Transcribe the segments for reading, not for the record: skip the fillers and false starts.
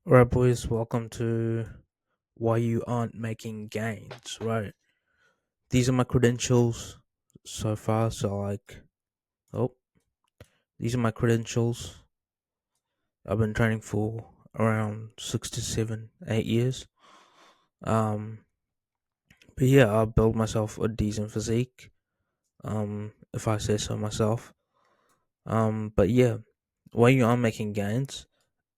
Right, boys, welcome to Why You Aren't Making Gains, right? These are my credentials so far. Oh, these are my credentials. I've been training for around 6 to 7, 8 years. Um, but yeah, I built myself a decent physique, if I say so myself. But yeah, why you aren't making gains,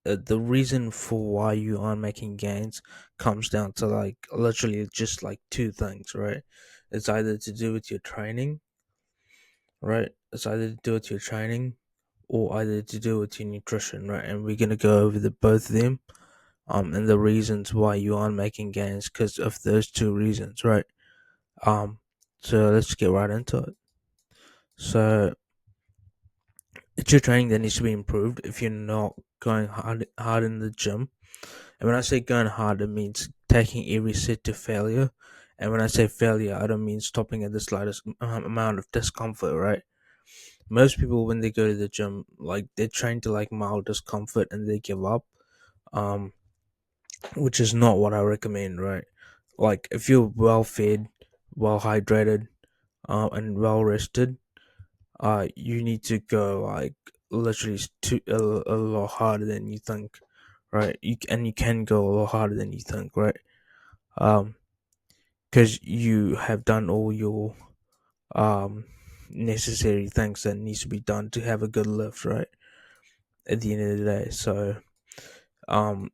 the reason for why you aren't making gains comes down to like literally just like two things, right? It's either to do with your training, right? It's either to do with your training or either to do with your nutrition, right? And we're gonna go over the both of them, and the reasons why you aren't making gains because of those two reasons, right? Um, so let's get right into it. So it's your training that needs to be improved if you're not going hard in the gym. And when I say going hard, it means taking every set to failure. And when I say failure, I don't mean stopping at the slightest amount of discomfort, right? Most people, when they go to the gym, like they train to like mild discomfort and they give up, um, which is not what I recommend, right? Like if you're well fed, well hydrated, and well rested, you need to go like literally a lot harder than you think, right? And you can go a lot harder than you think, right? Um, because you have done all your um necessary things that needs to be done to have a good lift, right? At the end of the day, so um,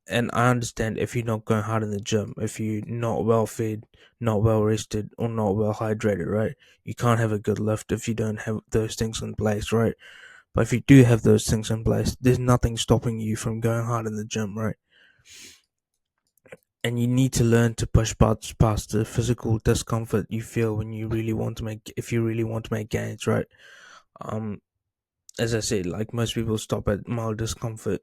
and I understand if you're not going hard in the gym, if you're not well fed, not well rested, or not well hydrated, right? You can't have a good lift if you don't have those things in place, right? But if you do have those things in place, there's nothing stopping you from going hard in the gym, right? And you need to learn to push past the physical discomfort you feel when you really want to make, if you really want to make gains, right? Um, as I said, like most people stop at mild discomfort,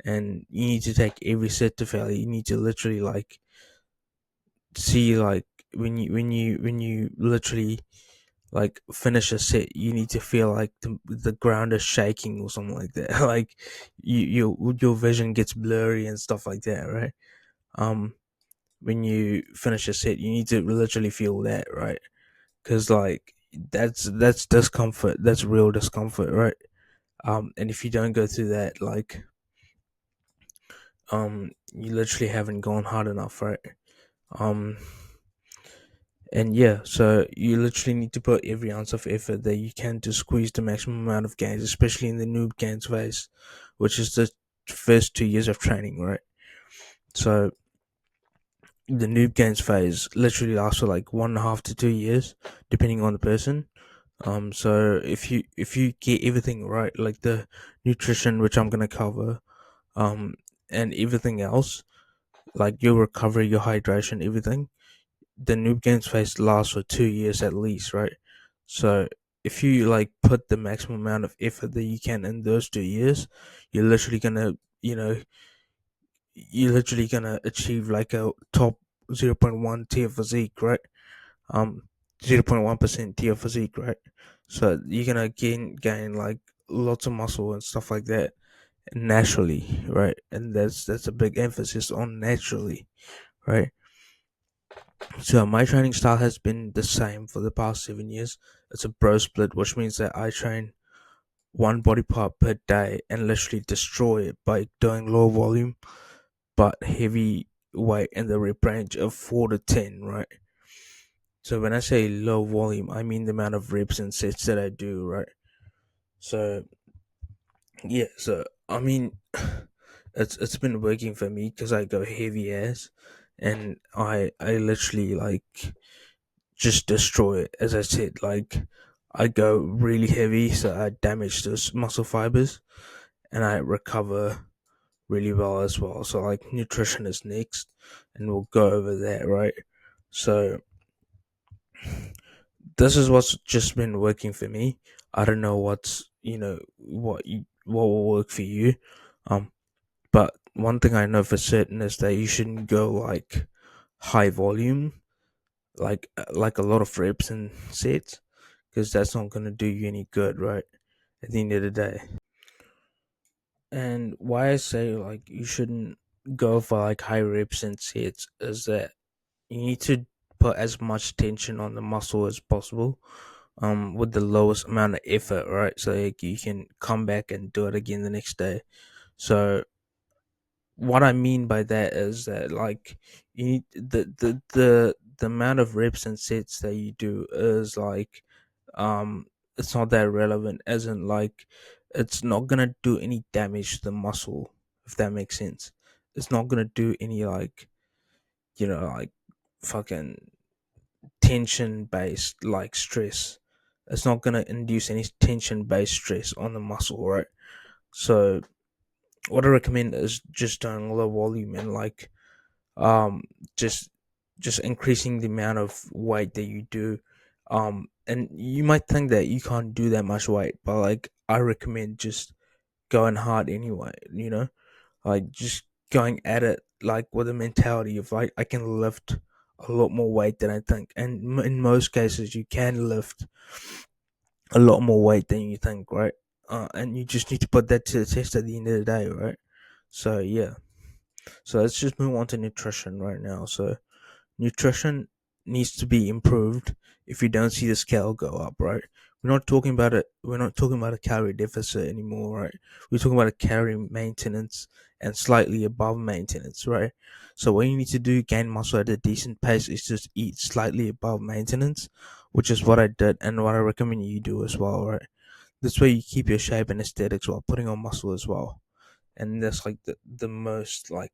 and you need to take every set to failure. You need to literally like see like when you literally like finish a set, you need to feel like the ground is shaking or something like that. Like your vision gets blurry and stuff like that, right? Um, when you finish a set, you need to literally feel that, right? Because like that's discomfort. That's real discomfort, right? And if you don't go through that, like you literally haven't gone hard enough, right? Um, and yeah, so you literally need to put every ounce of effort that you can to squeeze the maximum amount of gains, especially in the noob gains phase, which is the first 2 years of training, right? So the noob gains phase literally lasts for like 1.5 to 2 years, depending on the person. So if you get everything right, like the nutrition, which I'm gonna cover, um, and everything else, like your recovery, your hydration, everything, the noob gains phase lasts for 2 years at least, right? So if you like put the maximum amount of effort that you can in those 2 years, you're literally gonna, you know, you're literally gonna achieve like a top 0.1 tier physique, right? Um, 0.1% tier physique, right? So you're gonna gain like lots of muscle and stuff like that naturally, right? And that's a big emphasis on naturally, right? So my training style has been the same for the past 7 years. It's a bro split, which means that I train one body part per day and literally destroy it by doing low volume but heavy weight in the rep range of 4 to 10, right? So when I say low volume, I mean the amount of reps and sets that I do, right? So yeah, so I mean, it's been working for me because I go heavy ass, and I literally like just destroy it. As I said, like I go really heavy, so I damage those muscle fibers, and I recover really well as well. So like nutrition is next, and we'll go over that, right? So this is what's just been working for me. I don't know what's what will work for you. Um, but one thing I know for certain is that you shouldn't go like high volume, like a lot of reps and sets, because that's not gonna do you any good, right? At the end of the day. And why I say like you shouldn't go for like high reps and sets is that you need to put as much tension on the muscle as possible, with the lowest amount of effort, right? So like, you can come back and do it again the next day. So what I mean by that is that like you need the amount of reps and sets that you do is like, it's not that relevant, as in like it's not gonna do any damage to the muscle, if that makes sense. It's not gonna do any like, like fucking tension based like stress. It's not gonna induce any tension based stress on the muscle, right? So what I recommend is just doing low volume and like, um just just increasing the amount of weight that you do. And you might think that you can't do that much weight, but like I recommend just going hard anyway, like just going at it like with a mentality of like I can lift a lot more weight than I think, and in most cases you can lift a lot more weight than you think, right? And you just need to put that to the test at the end of the day, right? So yeah, so let's just move on to nutrition right now. So nutrition needs to be improved if you don't see the scale go up, right? We're not talking about a calorie deficit anymore, right? We're talking about a calorie maintenance and slightly above maintenance, right? So what you need to do, gain muscle at a decent pace, is just eat slightly above maintenance, which is what I did and what I recommend you do as well, right? This way you keep your shape and aesthetics while putting on muscle as well. And that's like the most like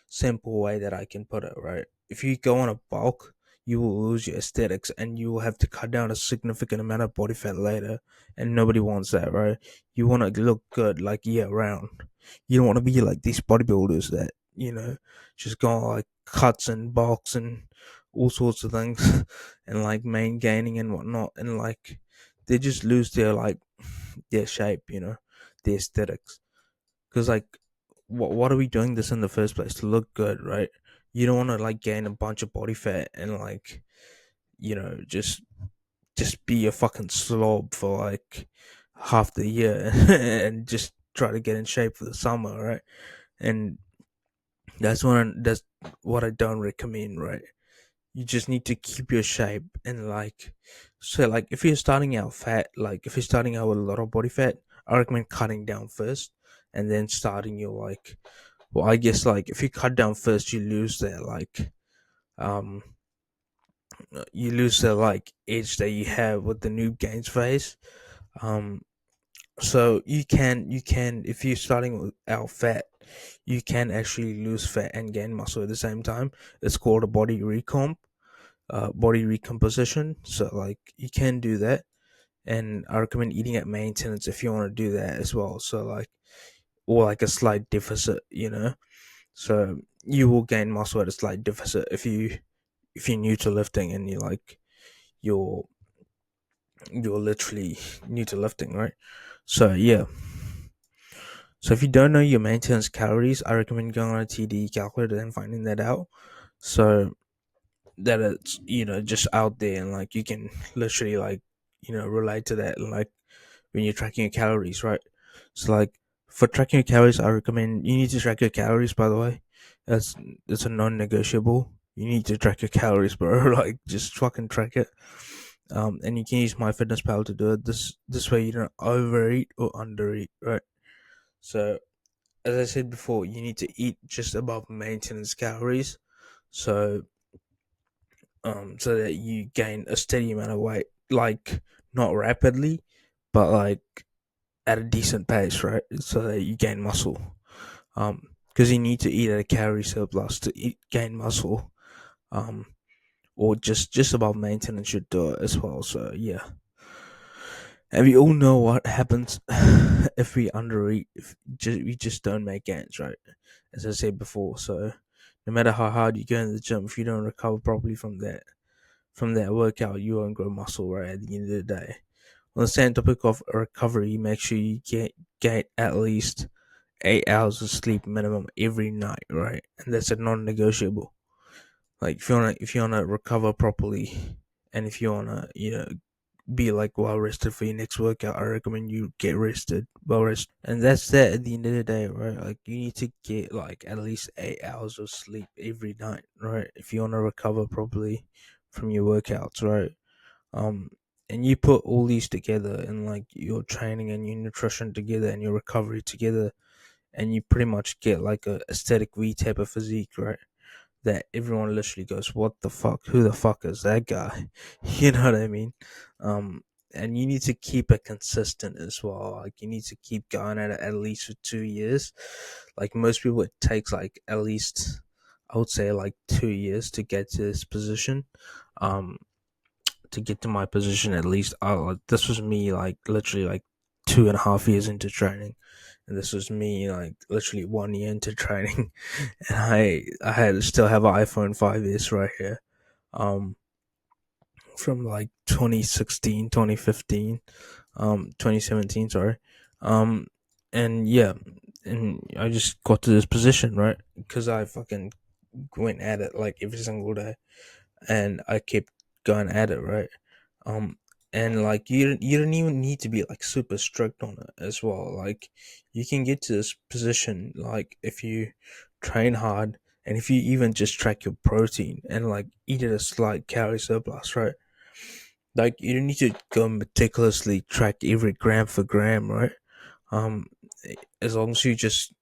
simple way that I can put it, right? If you go on a bulk, you will lose your aesthetics and you will have to cut down a significant amount of body fat later. And nobody wants that, right? You want to look good like year round. You don't want to be like these bodybuilders that, just go on like cuts and bulks and all sorts of things and like main gaining and whatnot. And like they just lose their like their shape, their aesthetics. Because like, what are we doing this in the first place? To look good, right? You don't want to like gain a bunch of body fat and like, just be a fucking slob for like half the year and just try to get in shape for the summer, right? And that's what I don't recommend, right? You just need to keep your shape and like, so like if you're starting out fat, like if you're starting out with a lot of body fat, I recommend cutting down first and then starting your like, well, I guess like if you cut down first, you lose that like, um you lose the like edge that you have with the new gains phase. Um, so you can if you're starting with out fat, you can actually lose fat and gain muscle at the same time. It's called a body recomposition. So like you can do that, and I recommend eating at maintenance if you want to do that as well. So like, or like a slight deficit, So you will gain muscle at a slight deficit if you're new to lifting and you're you're literally new to lifting, right? So yeah. So if you don't know your maintenance calories, I recommend going on a TD calculator and finding that out. So that it's just out there and like you can literally like relate to that, and like when you're tracking your calories, right? So like for tracking your calories, I recommend you need to track your calories. By the way, that's it's a non-negotiable. You need to track your calories, bro. Like just fucking track it. And you can use MyFitnessPal to do it. This way you don't overeat or undereat, right? So as I said before, you need to eat just above maintenance calories. So so that you gain a steady amount of weight, like not rapidly, but like at a decent pace, right? So that you gain muscle. Because you need to eat at a calorie surplus to gain muscle. Um, or just above maintenance should do it as well. So yeah, and we all know what happens if we undereat. If we just don't make gains, right? As I said before. So no matter how hard you go in the gym, if you don't recover properly from that workout, you won't grow muscle, right? At the end of the day. On the same topic of recovery, make sure you get at least 8 hours of sleep minimum every night, right? And that's a non-negotiable. Like if you wanna recover properly, and if you wanna be like well rested for your next workout, I recommend you get rested, well rested. And that's that at the end of the day, right? Like you need to get like at least 8 hours of sleep every night, right? If you want to recover properly from your workouts, right? Um and you put all these together and like your training and your nutrition together and your recovery together, and you pretty much get like a aesthetic V type of physique, right? That everyone literally goes, "What the fuck? Who the fuck is that guy?" You know what I mean? Um, and you need to keep it consistent as well. Like you need to keep going at it at least for 2 years. Like most people, it takes like at least, I would say, like 2 years to get to this position. Um, to get to my position at least. Like, this was me like literally like 2.5 years into training, and this was me like literally 1 year into training, and I had still have an iPhone 5s right here, um, from like 2016, 2015, 2017, sorry, um, and yeah, and I just got to this position right because I fucking went at it like every single day, and I kept going at it, right? Um, and like you don't even need to be like super strict on it as well. Like you can get to this position like if you train hard and if you even just track your protein and like eat at a slight calorie surplus, right? Like you don't need to go meticulously track every gram for gram, right? Um, as long as you just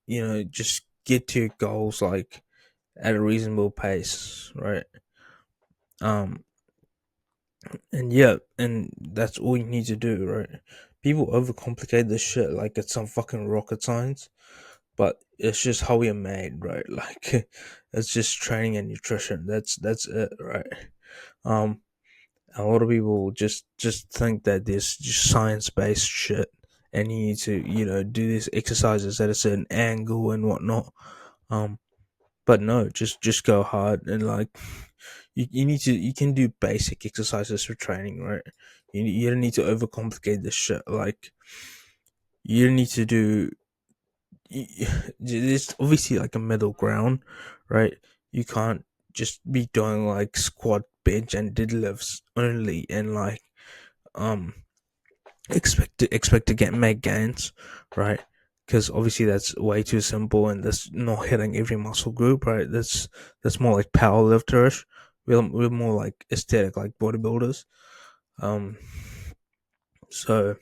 just get to your goals like at a reasonable pace, right? Um, And yeah, and that's all you need to do, right? People overcomplicate this shit like it's some fucking rocket science, but it's just how we are made, right? Like it's just training and nutrition. That's it, right? Um, a lot of people just think that there's just science based shit, and you need to do these exercises at a certain angle and whatnot. Um, but no, just go hard and like you need to you can do basic exercises for training, right? You don't need to overcomplicate this shit. Like you don't need to do. There's obviously like a middle ground, right? You can't just be doing like squat, bench, and deadlifts only, and like um expect to get make gains, right? Because obviously that's way too simple and that's not hitting every muscle group, right? That's more like powerlifterish. We're more like aesthetic, like bodybuilders. Um, so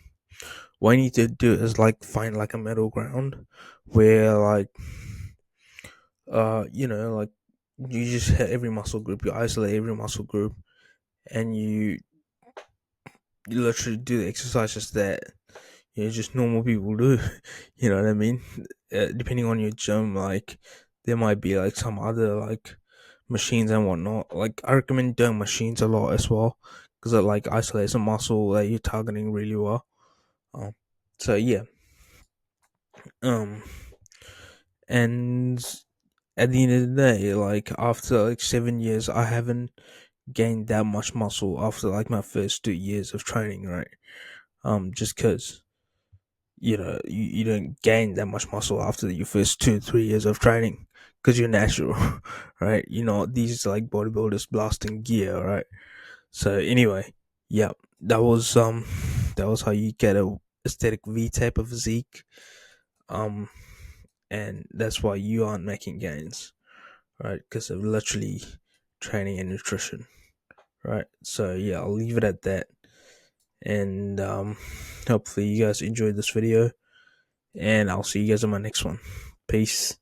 what you need to do is like find like a middle ground where like like you just hit every muscle group, you isolate every muscle group, and you literally do the exercises that just normal people do. You know what I mean? Depending on your gym, like there might be like some other like machines and whatnot. Like I recommend doing machines a lot as well because it like isolates a muscle that you're targeting really well. Um, so yeah, um, and at the end of the day, like after like 7 years, I haven't gained that much muscle after like my first 2 years of training, right? Just because you don't gain that much muscle after your first 2 3 years of training because you're natural. Right? These like bodybuilders blasting gear, right? So anyway, yeah, that was how you get a aesthetic V type of physique. um and that's why you aren't making gains, right? Because of literally training and nutrition, right? So yeah, I'll leave it at that, and hopefully you guys enjoyed this video, and I'll see you guys on my next one. Peace.